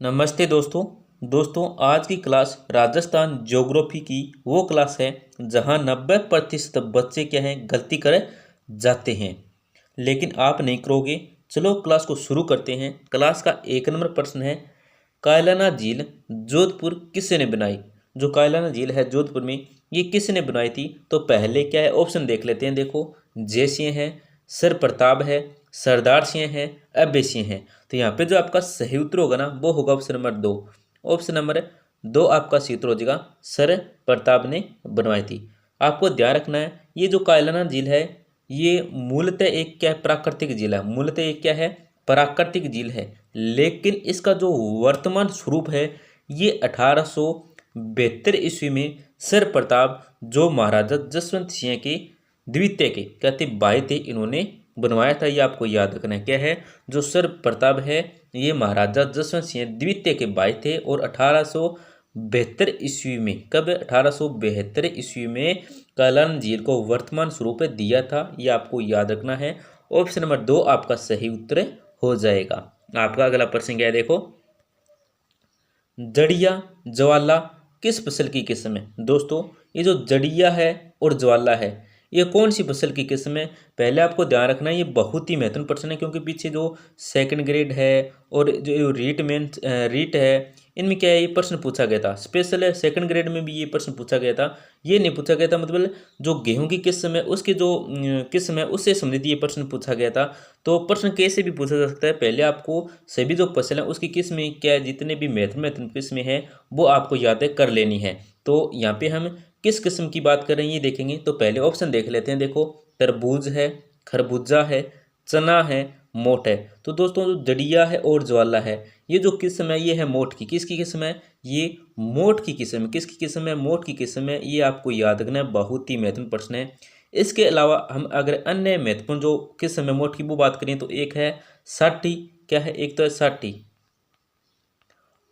नमस्ते दोस्तों आज की क्लास राजस्थान ज्योग्राफी की वो क्लास है जहां 90% बच्चे क्या हैं गलती कर जाते हैं, लेकिन आप नहीं करोगे। चलो क्लास को शुरू करते हैं। क्लास का 1 नंबर प्रश्न है, कायलाना झील जोधपुर किसने बनाई। जो कायलाना झील है जोधपुर में, ये किसने बनाई थी? तो पहले क्या है, ऑप्शन देख लेते हैं। देखो, जयसिंह है, सर प्रताप है, सरदार सिंह है, अभय सिंह है। तो यहाँ पे जो आपका सही उत्तर होगा ना, वो होगा ऑप्शन नंबर 2। ऑप्शन नंबर 2 आपका सही उत्तर हो जाएगा, सर प्रताप ने बनवाई थी। आपको ध्यान रखना है, ये जो कायलाना झील है, ये मूलतः एक क्या है, प्राकृतिक झील है। मूलतः एक क्या है, प्राकृतिक झील है। लेकिन इसका जो वर्तमान स्वरूप है, ये 1872 ईस्वी में सर प्रताप, जो महाराजा जसवंत सिंह के द्वितीय के कहते भाई थे, इन्होंने बनवाया था। ये आपको याद रखना है। क्या है, जो सर प्रताप है, ये महाराजा जसवंत सिंह द्वितीय के भाई थे। और 1872 ईस्वी में, कब? 1872 ईस्वी में कायलाना झील को वर्तमान स्वरूप दिया था। ये आपको याद रखना है। ऑप्शन नंबर 2 आपका सही उत्तर हो जाएगा। आपका अगला प्रश्न क्या है, देखो, जड़िया ज्वाला किस फसल की किस्म है। दोस्तों, ये जो जड़िया है और ज्वाला है, ये कौन सी फसल की किस्म है? पहले आपको ध्यान रखना है, ये बहुत ही महत्वपूर्ण प्रश्न है, क्योंकि पीछे जो सेकंड ग्रेड है और जो रीट है, इनमें क्या है, ये प्रश्न पूछा गया था। स्पेशल है, सेकंड ग्रेड में भी ये प्रश्न पूछा गया था। ये नहीं पूछा गया था, मतलब जो गेहूं की किस्म है, उसकी जो किस्म है, उससे संबंधित ये प्रश्न पूछा गया था। तो प्रश्न कैसे भी पूछा जा सकता है। पहले आपको सभी जो फसल है उसकी किस्में क्या है, जितने भी महत्वपूर्ण किस्में हैं, वो आपको याद कर लेनी है। तो यहाँ पे हम किस किस्म की बात कर रहे हैं ये देखेंगे। तो पहले ऑप्शन देख लेते हैं। देखो, तरबूज है, खरबूजा है, चना है, मोठ है। तो दोस्तों, जो जड़िया है और ज्वाला है, ये जो किस्म है, ये है मोठ की। किसकी किस्म है? ये मोठ की किस्म है। किसकी किस्म है? मोठ की किस्म है। ये आपको याद रखना है, बहुत ही महत्वपूर्ण प्रश्न है। इसके अलावा हम अगर अन्य महत्वपूर्ण जो किस्म है मोठ की वो बात करें, तो एक है साठी। क्या है? एक तो है साठी,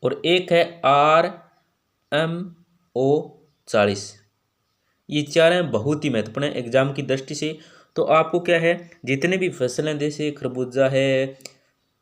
और एक है RMO 40। ये चार बहुत ही महत्वपूर्ण है एग्जाम की दृष्टि से। तो आपको क्या है, जितने भी फसल हैं, जैसे खरबूजा है,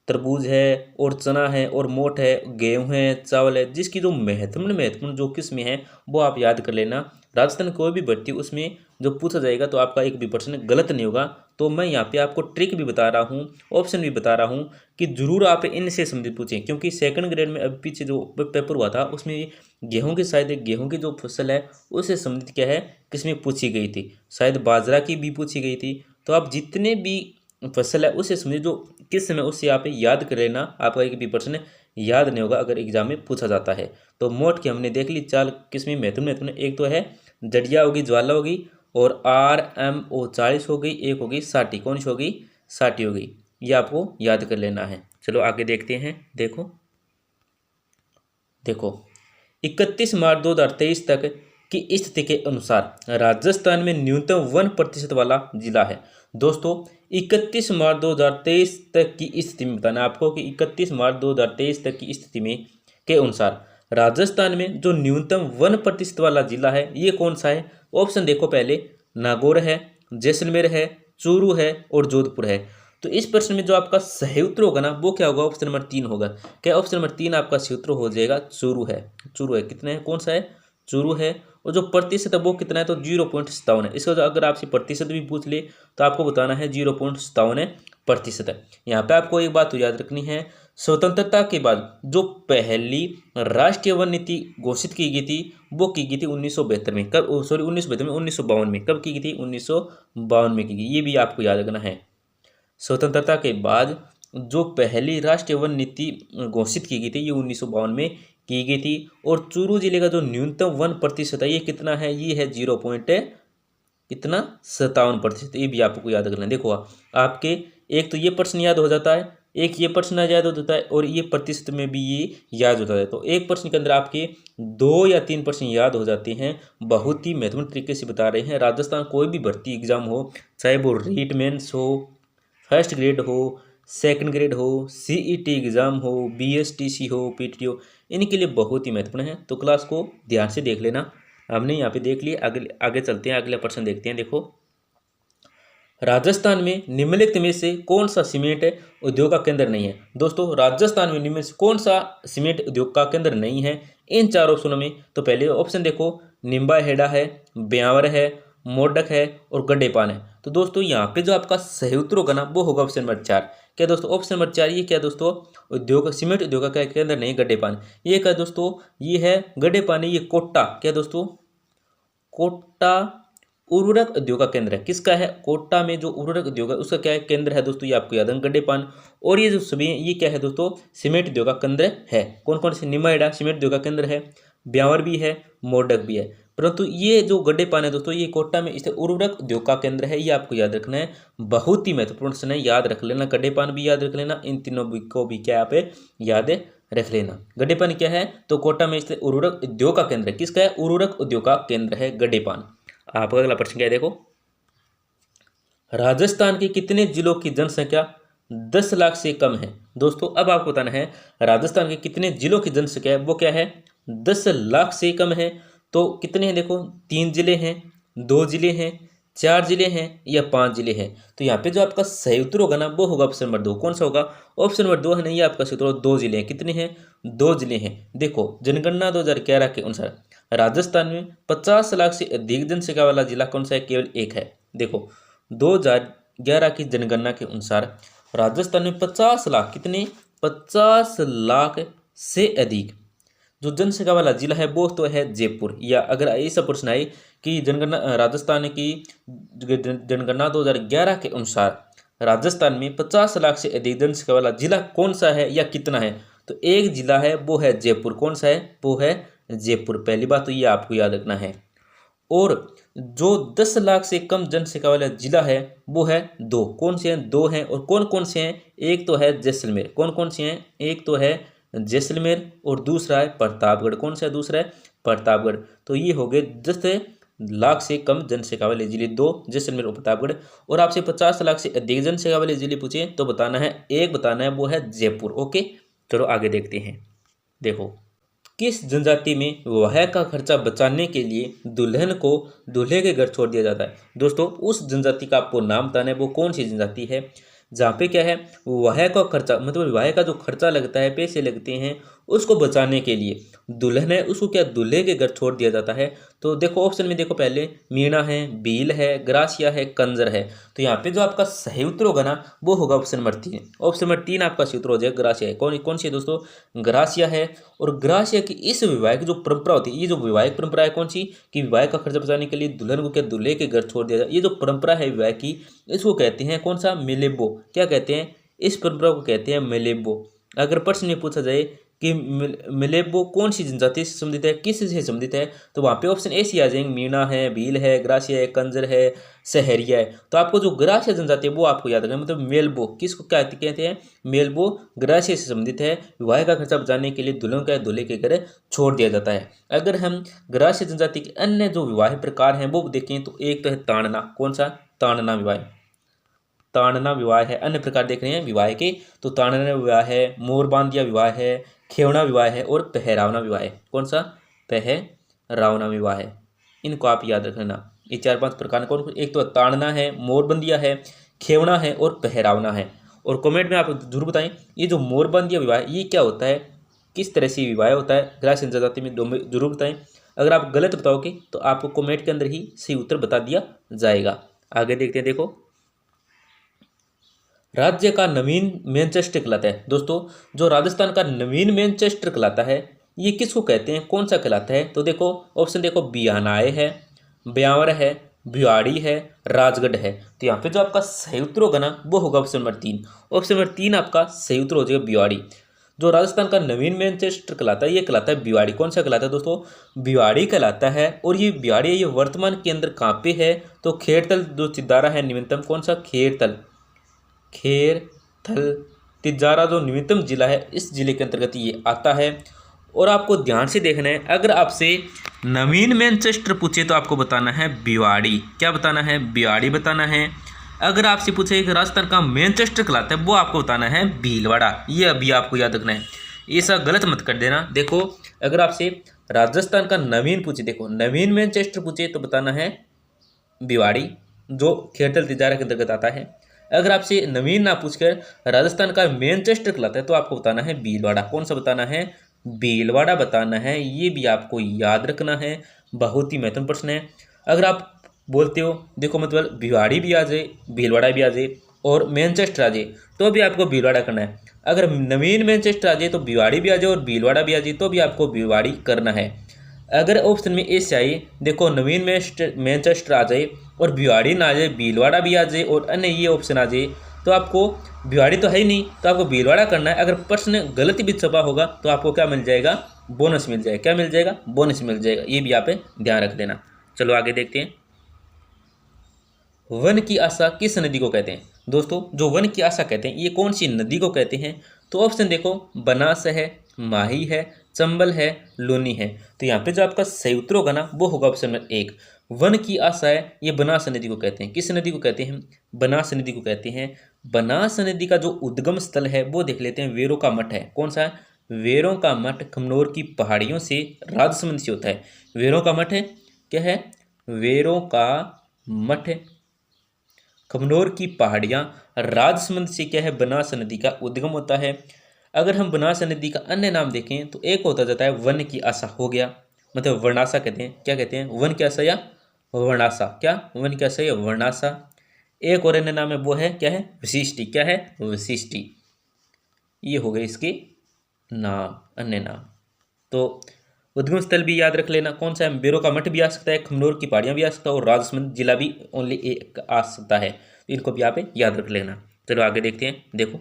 तरबूज है, और चना है, और मोठ है, गेहूं है, चावल है, जिसकी जो महत्वपूर्ण जो किस्में हैं, वो आप याद कर लेना। राजस्थान कोई भी भर्ती उसमें जो पूछा जाएगा, तो आपका एक भी प्रश्न गलत नहीं होगा। तो मैं यहाँ पे आपको ट्रिक भी बता रहा हूँ, ऑप्शन भी बता रहा हूँ, कि जरूर आप इनसे संबंधित पूछें। क्योंकि सेकंड ग्रेड में अब पीछे जो पेपर हुआ था, उसमें गेहूं की, शायद गेहूं की जो फसल है उससे संबंधित क्या है, किसमें पूछी गई थी, शायद बाजरा की भी पूछी गई थी। तो आप जितने भी फसल है उससे संबंधित जो किस्म है, उससे आप याद कर लेना। आपका एक भी प्रश्न याद नहीं होगा अगर एग्जाम में पूछा जाता है। तो मोट की हमने देख ली 4 किस्में महत्वपूर्ण। एक तो है जड़िया होगी, ज्वाला होगी, और RMO 40 हो गई, एक होगी साठी। कौन सी होगी? साठी हो गई। ये आपको याद कर लेना है। चलो आगे देखते हैं। देखो देखो 31 मार्च 2023 तक की स्थिति के अनुसार राजस्थान में न्यूनतम 1% वाला जिला है। दोस्तों, 31 मार्च 2023 तक की स्थिति में बताना आपको, कि 31 मार्च 2023 तक की स्थिति में के अनुसार राजस्थान में जो न्यूनतम 1% वाला जिला है, ये कौन सा है? ऑप्शन देखो, पहले नागौर है, जैसलमेर है, चूरू है, और जोधपुर है। तो इस प्रश्न में जो आपका सही उत्तर होगा ना, वो क्या होगा? ऑप्शन नंबर 3 होगा। क्या? ऑप्शन नंबर 3 आपका सही उत्तर हो जाएगा, चूरू है। चूरू है। कितने है? कौन सा है? चूरू है। और जो प्रतिशत है वो कितना है? तो 0.57 है। इसका जो अगर आपसे प्रतिशत भी पूछ ले, तो आपको बताना है 0.57% है। यहाँ पे आपको एक बात तो याद रखनी है, स्वतंत्रता के बाद जो पहली राष्ट्रीय वन नीति घोषित की गई थी, वो की गई थी 1972 में। कब? सॉरी, 1972 में, 1952 में। कब की गई थी? 1952 में की गई। ये भी आपको याद रखना है। स्वतंत्रता के बाद जो पहली राष्ट्रीय वन नीति घोषित की गई थी, ये 1952 में की गई थी। और चूरू जिले का जो न्यूनतम 1% है, ये कितना है? ये है 0.57%। ये भी आपको याद रखना है। देखो, आपके एक तो ये प्रश्न याद हो जाता है, एक ये प्रश्न याद हो जाता है, और ये प्रतिशत में भी ये याद होता है। तो एक प्रश्न के अंदर आपके 2 या 3 प्रश्न याद हो जाते हैं। बहुत ही महत्वपूर्ण तरीके से बता रहे हैं। राजस्थान कोई भी भर्ती एग्जाम हो, चाहे वो रीट मेंस हो, फर्स्ट ग्रेड हो, सेकंड ग्रेड हो, CET एग्ज़ाम हो, BSTC हो, PTT हो, इनके लिए बहुत ही महत्वपूर्ण है। तो क्लास को ध्यान से देख लेना। हमने यहाँ पे देख लिया, आगे आगे चलते हैं, अगला प्रश्न देखते हैं। देखो, राजस्थान में निम्नलिखित में से कौन सा सीमेंट उद्योग का केंद्र नहीं है। दोस्तों राजस्थान में निम्न से कौन सा सीमेंट उद्योग का केंद्र नहीं है इन चार ऑप्शनों में। तो पहले ऑप्शन देखो, निम्बाहेड़ा है, ब्यावर है, मोडक है और गड्डेपान है। तो दोस्तों यहाँ पे जो आपका सही उत्तर होगा ना वो होगा ऑप्शन नंबर 4। क्या दोस्तों ऑप्शन नंबर 4 ये क्या दोस्तों, उद्योग सीमेंट उद्योग का केंद्र नहीं गड्डेपान। ये क्या दोस्तों, ये है गड्डेपान, ये कोटा, क्या दोस्तों, कोटा उर्वरक उद्योग का केंद्र है। किसका है, कोटा में जो उर्वरक उद्योग है उसका क्या है, केंद्र है दोस्तों, ये आपको याद है गड्डेपान। और ये जो सभी ये क्या है दोस्तों, सीमेंट उद्योग का केंद्र है। कौन कौन से, निम्बाहेड़ा सीमेंट उद्योग का केंद्र है, ब्यावर भी है, मोडक भी है। परंतु ये जो गड्डेपान है दोस्तों ये कोटा में इसे उर्वरक उद्योग का केंद्र है, ये आपको याद रखना है। बहुत ही महत्वपूर्ण प्रश्न है, याद रख लेना, गड्डेपान भी याद रख लेना, इन तीनों को भी क्या आप याद रख लेना। गड्डेपान क्या है, तो कोटा में इसलिए उर्वरक उद्योग का केंद्र है। किसका है, उर्वरक उद्योग का केंद्र है गड्डेपान। आपका अगला प्रश्न क्या है, देखो, राजस्थान के कितने जिलों की जनसंख्या 10 लाख से कम है। दोस्तों अब आपको बताना है राजस्थान के कितने जिलों की जनसंख्या है वो क्या है, 10 लाख से कम है। तो कितने हैं, देखो 3 जिले हैं, 2 जिले हैं, 4 जिले हैं या 5 जिले हैं। तो यहाँ पे जो आपका सही उत्तर होगा ना वो होगा ऑप्शन नंबर 2। कौन सा होगा, ऑप्शन नंबर 2 है नहीं, आपका सही उत्तर 2 जिले हैं। कितने हैं, 2 जिले हैं। देखो जनगणना 2011 के अनुसार राजस्थान में 50 लाख से अधिक जनसंख्या वाला जिला कौन सा है, केवल एक है। देखो 2011 की जनगणना के अनुसार राजस्थान में 50 लाख, कितने, 50 लाख से अधिक जो जनसंख्या वाला जिला है वो तो है जयपुर। या अगर ऐसा प्रश्न आए कि जनगणना राजस्थान की जनगणना 2011 के अनुसार राजस्थान में 50 लाख से अधिक जनसंख्या वाला जिला कौन सा है या कितना है, तो एक जिला है वो है जयपुर। कौन सा है, वो है जयपुर। पहली बात तो ये आपको याद रखना है। और जो 10 लाख से कम जनसंख्या वाला जिला है वो है 2। कौन से हैं, 2 हैं। और कौन कौन से हैं, एक तो है जैसलमेर। कौन कौन से हैं, एक तो है जैसलमेर और दूसरा है प्रतापगढ़। कौन सा है, दूसरा है प्रतापगढ़। तो ये हो गए 10 लाख से कम जनसंख्या वाले जिले, 2 जैसलमेर और प्रतापगढ़। और आपसे 50 लाख से अधिक जनसंख्या वाले जिले पूछे तो बताना है, एक बताना है वो है जयपुर। ओके चलो आगे देखते हैं। देखो, किस जनजाति में विवाह का खर्चा बचाने के लिए दुल्हन को दूल्हे के घर छोड़ दिया जाता है। दोस्तों उस जनजाति का आपको नाम बताना है, वो कौन सी जनजाति है जहाँ पे क्या है विवाह का खर्चा, मतलब विवाह का जो खर्चा लगता है, पैसे लगते हैं, उसको बचाने के लिए दुल्हन है उसको क्या दूल्हे के घर छोड़ दिया जाता है। तो देखो ऑप्शन में देखो, पहले मीणा है, भील है, ग्रासिया है, कंजर है। तो यहाँ पे जो आपका सही उत्तर होगा ना वो होगा ऑप्शन नंबर 3। ऑप्शन नंबर 3 आपका सही उत्तर हो जाएगा, ग्रासिया है। कौन कौन सी है दोस्तों, ग्रासिया है। और ग्रासिया की इस विवाह की जो परंपरा होती है, ये जो विवाहिक परंपरा है कौन सी, कि विवाह का खर्चा बचाने के लिए दुल्हन को क्या दूल्हे के घर छोड़ दिया जाए, ये जो परंपरा है विवाह की, इसको कहते हैं कौन सा, मेलेबो। क्या कहते हैं, इस परंपरा को कहते हैं मेलेबो। अगर प्रश्न में पूछा जाए कि मेलेबो कौन सी जनजाति से संबंधित है, किस से संबंधित है, तो वहाँ पे ऑप्शन ए सी आ जाएंगे, मीणा है, भील है, ग्रासिया है, कंजर है, सहरिया है। तो आपको जो ग्रासिया जनजाति है वो आपको याद रखना, मतलब मेलबो किसको कहते हैं, मेलबो ग्रासिया से संबंधित है। विवाह का खर्चा बचाने के लिए दुल्हन का दूल्हे के घर छोड़ दिया जाता है। अगर हम ग्रासिया जनजाति के अन्य जो विवाह प्रकार हैं वो देखें तो एक तो है ताड़ना। कौन सा, ताड़ना विवाह, ताड़ना विवाह है। अन्य प्रकार देख रहे हैं विवाह के, तो ताड़ना विवाह है, मोरबांदिया विवाह है, खेवना विवाह है और पहरावना विवाह है। कौन सा, पहरावना विवाह है। इनको आप याद रखना, ये 4-5 प्रकार कौन, एक तो ताड़ना है, मोरबंदिया है, खेवना है और पहरावना है। और कमेंट में आप जरूर बताएं ये जो मोरबंदिया विवाह ये क्या होता है, किस तरह से विवाह होता है ग्रासिया जनजाति में, जरूर बताएं। अगर आप गलत बताओगे तो आपको कमेंट के अंदर ही सही उत्तर बता दिया जाएगा। आगे देखते हैं। देखो, राज्य का नवीन मैनचेस्टर कहलाता है। दोस्तों जो राजस्थान का नवीन मैनचेस्टर कहलाता है ये किसको कहते हैं, कौन सा कहलाता है, तो देखो ऑप्शन देखो, बियानाए है, ब्यावर है, भिवाड़ी है, राजगढ़ है। तो यहाँ पे जो आपका सही उत्तर होगा ना वो होगा ऑप्शन नंबर 3। ऑप्शन नंबर 3 आपका सही उत्तर हो जाएगा भिवाड़ी। जो राजस्थान का नवीन मैनचेस्टर कहलाता है ये कहलाता है भिवाड़ी। कौन सा कहलाता है दोस्तों, भिवाड़ी कहलाता है। और ये भिवाड़ी ये वर्तमान केंद्र कहाँ पे है, तो खेरथल जो चिदारा है निम्नतम, कौन सा, खेरथल तिजारा जो निम्नतम जिला है इस जिले के अंतर्गत ये आता है। और आपको ध्यान से देखना है, अगर आपसे नवीन मैनचेस्टर पूछे तो आपको बताना है भिवाड़ी। क्या बताना है, भिवाड़ी बताना है। अगर आपसे पूछे कि राजस्थान का मैनचेस्टर कहलाता है वो आपको बताना है भीलवाड़ा। ये अभी आपको याद रखना है, ऐसा गलत मत कर देना। देखो अगर आपसे राजस्थान का नवीन पूछे, देखो नवीन मैनचेस्टर पूछे तो बताना है भिवाड़ी। जो खेतल तिजारा के अंतर्गत आता है। अगर आपसे नवीन ना पूछकर राजस्थान का मैनचेस्टर कहलाता है तो आपको बताना है भीलवाड़ा। कौन सा बताना है? भीलवाड़ा बताना है। ये भी आपको याद रखना है, बहुत ही महत्वपूर्ण प्रश्न है। अगर आप बोलते हो देखो मतलब भिवाड़ी भी आ जाए, भीलवाड़ा भी आ जाए और मैनचेस्टर आ जाए तो भी आपको भीलवाड़ा करना है। अगर नवीन मैनचेस्टर आ जाए तो भिवाड़ी भी आ जाए और भीलवाड़ा भी आ जाए तो भी आपको भिवाड़ी करना है। अगर ऑप्शन में ए से आए देखो नवीन मैनचेस्टर आ जाए और भिवाड़ी ना आ जाए, भीलवाड़ा भी आ जाए और अन्य ये ऑप्शन आ जाए तो आपको भिवाड़ी तो है ही नहीं तो आपको भीलवाड़ा करना है। अगर प्रश्न गलत भी छपा होगा तो आपको क्या मिल जाएगा? बोनस मिल जाएगा। क्या मिल जाएगा? बोनस मिल जाएगा। ये भी आप ध्यान रख लेना। चलो आगे देखते हैं। वन की आशा किस नदी को कहते हैं? दोस्तों जो वन की आशा कहते हैं ये कौन सी नदी को कहते हैं? तो ऑप्शन देखो बनास है, माही है, चंबल है, लूनी है। तो यहाँ पे जो आपका सही उत्तर होगा ना वो होगा ऑप्शन नंबर 1। वन की आशा है ये बनास नदी को कहते हैं। किस नदी को कहते हैं? बनास नदी को कहते हैं। बनास नदी का जो उद्गम स्थल है वो देख लेते हैं, वेरों का मठ है। कौन सा है? वेरों का मठ खमनोर की पहाड़ियों से राजसमंद से होता है। वेरों का मठ है, क्या है? वेरों का मठ है, खमनोर की पहाड़ियाँ राजसमंद से क्या है? बनास नदी का उद्गम होता है। अगर हम बनास नदी का अन्य नाम देखें तो एक होता जाता है वन की आशा, हो गया मतलब वर्णासा कहते हैं। क्या कहते हैं? वन की आशा या वर्णासा। क्या? वन की आशा या वर्णासा। एक और अन्य नाम है वो है क्या है? वशिष्टि। क्या है? वशिष्टि। ये हो गए इसके नाम, अन्य नाम। तो उद्गम स्थल भी याद रख लेना कौन सा है? बेरों का मठ भी आ सकता है, खमनोर की पहाड़ियाँ भी आ सकता है और राजसमंद जिला भी ओनली एक आ सकता है। तो इनको भी आप याद रख लेना। चलो आगे देखते हैं। देखो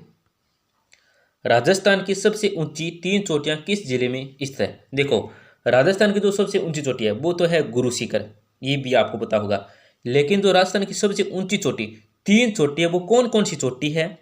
राजस्थान की सबसे ऊंची 3 चोटियां किस जिले में स्थित है? देखो राजस्थान की जो सबसे ऊंची चोटी है वो तो है गुरु शिखर, ये भी आपको पता होगा। लेकिन जो राजस्थान की सबसे ऊंची चोटी 3 चोटी है वो कौन कौन सी चोटी है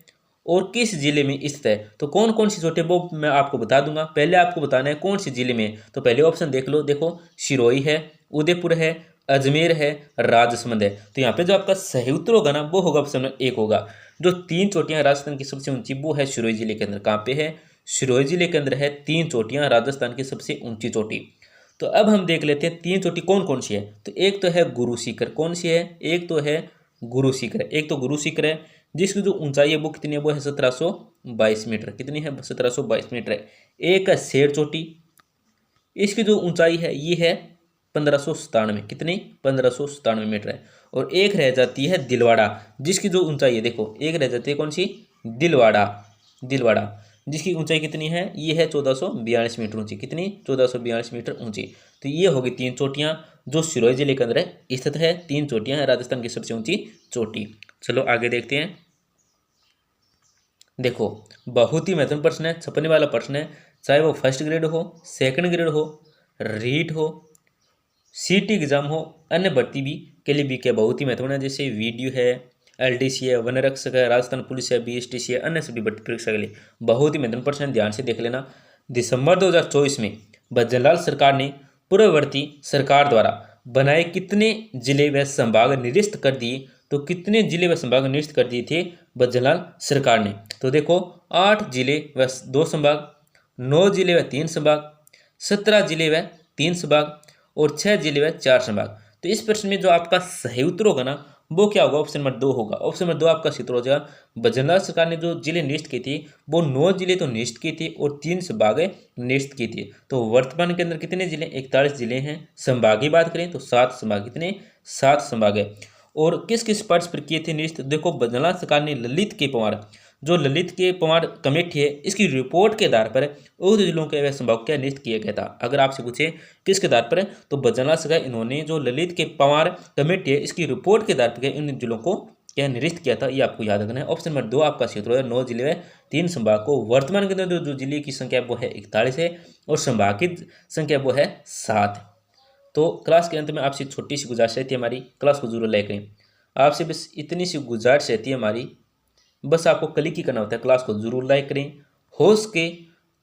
और किस जिले में स्थित है? तो कौन कौन सी चोटी है वो मैं आपको बता दूंगा। पहले आपको बताना है कौन सी जिले में। तो पहले ऑप्शन देख लो। देखो सिरोही है, उदयपुर है, अजमेर है, राजसमंद है। तो यहाँ पे जो आपका सही उत्तर होगा ना वो होगा ऑप्शन नंबर 1 होगा। जो 3 चोटियां राजस्थान की सबसे ऊंची वो है सिरोही जिले के अंदर। कहाँ पे है? सिरोही जिले के अंदर है 3 चोटियां राजस्थान की सबसे ऊंची चोटी। तो अब हम देख लेते हैं 3 चोटी कौन कौन सी है। तो एक तो है गुरु शिखर। कौन सी है? एक तो है गुरु शिखर। एक तो गुरु शिखर है जिसकी जो ऊंचाई है वो कितनी है? वो है 1722 मीटर। कितनी है? 1722 मीटर है। एक है शेर चोटी, इसकी जो ऊंचाई है ये है 1597। कितनी? 1597 मीटर है। और एक रह जाती है दिलवाड़ा जिसकी जो ऊंचाई है देखो, एक रह जाती है कौन सी? दिलवाड़ा। दिलवाड़ा जिसकी ऊंचाई कितनी है? ये है 1442 मीटर ऊंची। कितनी? 1442 मीटर ऊंची। तो ये होगी 3 चोटियां जो सिरोही जिले के अंदर स्थित है। 3 चोटियां हैं राजस्थान की सबसे ऊंची चोटी। चलो आगे देखते हैं। देखो बहुत ही महत्वपूर्ण प्रश्न है, छपने वाला प्रश्न है। चाहे वो फर्स्ट ग्रेड हो, सेकंड ग्रेड हो, रीट हो, सीटी एग्जाम हो, अन्य भर्ती भी के लिए भी क्या बहुत ही महत्वपूर्ण है। जैसे वीडियो है, एलडीसी है, वन रक्षक है, राजस्थान पुलिस है, बीएसटीसी है, अन्य सभी भर्ती परीक्षा के लिए बहुत ही महत्वपूर्ण प्रश्न है। ध्यान से देख लेना। दिसंबर 2024 में भजनलाल सरकार ने पूर्ववर्ती सरकार द्वारा बनाए कितने जिले व संभाग निरस्त कर दिए? तो कितने जिले व संभाग निरस्त कर दिए थे भजनलाल सरकार ने? तो देखो 8 जिले व 2 संभाग, 9 जिले व 3 संभाग, 17 जिले व 3 संभाग और 6 जिले व 4 संभाग। तो इस प्रश्न में जो आपका सही उत्तर होगा ना वो क्या होगा? ऑप्शन नंबर 2 होगा। ऑप्शन नंबर 2 आपका सही उत्तर हो जाएगा। भजनलाल सरकार ने जो जिले निरस्त किए थे वो 9 जिले तो निरस्त किए थे और 3 संभाग निरस्त किए थे। तो वर्तमान के अंदर कितने जिले? 41 जिले हैं। संभाग की बात करें तो 7 संभाग। कितने? 7 संभाग है। और किस किस पर्स पर किए थे निरस्त? देखो भजनलाल सरकार ने ललित के पंवार, जो ललित के पंवार कमेटी है इसकी रिपोर्ट के आधार पर उक्त जिलों के संभाग क्या नियुक्त किया गया था। अगर आपसे पूछे किसके आधार पर तो भजनलाल सरकार इन्होंने जो ललित के पंवार कमेटी है इसकी रिपोर्ट के आधार पर इन जिलों को क्या निरस्त किया था, ये आपको याद रखना है। ऑप्शन नंबर 2 आपका सही उत्तर है। 9 जिले में 3 संभाग को वर्तमान के अंदर जो जिले की संख्या वो है 41 है और संभाग की संख्या वो है 7। तो क्लास के अंत में आपसे छोटी सी गुजारिश रहती है हमारी, क्लास को जरूर लाइक करें। आपसे बस इतनी सी गुजारिश रहती है हमारी, बस आपको क्लिक ही करना होता है। क्लास को जरूर लाइक करें, हो सके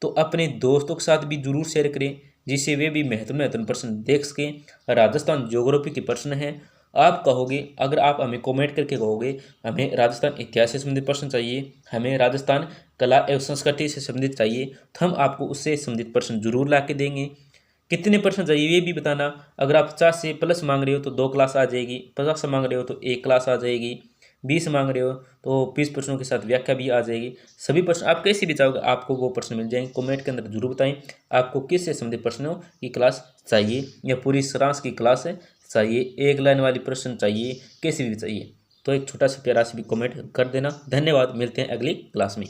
तो अपने दोस्तों के साथ भी जरूर शेयर करें जिससे वे भी महत्वपूर्ण प्रश्न देख सकें। राजस्थान ज्योग्राफी के प्रश्न हैं। आप कहोगे, अगर आप हमें कमेंट करके कहोगे हमें राजस्थान इतिहास से संबंधित प्रश्न चाहिए, हमें राजस्थान कला एवं संस्कृति से संबंधित चाहिए, तो हम आपको उससे संबंधित प्रश्न जरूर ला के देंगे। कितने प्रश्न चाहिए ये भी बताना। अगर आप 50 से प्लस मांग रहे हो तो 2 क्लास आ जाएगी, 50 मांग रहे हो तो 1 क्लास आ जाएगी, 20 मांग रहे हो तो 20 प्रश्नों के साथ व्याख्या भी आ जाएगी। सभी प्रश्न आप कैसे भी चाहोगे आपको वो प्रश्न मिल जाएंगे। कमेंट के अंदर जरूर बताएं आपको किससे संबंधित प्रश्नों की क्लास चाहिए, या पूरी सारांश की क्लास चाहिए, एक लाइन वाली प्रश्न चाहिए, कैसे भी चाहिए। तो एक छोटा सा प्यारा सा भी कमेंट कर देना। धन्यवाद, मिलते हैं अगली क्लास में।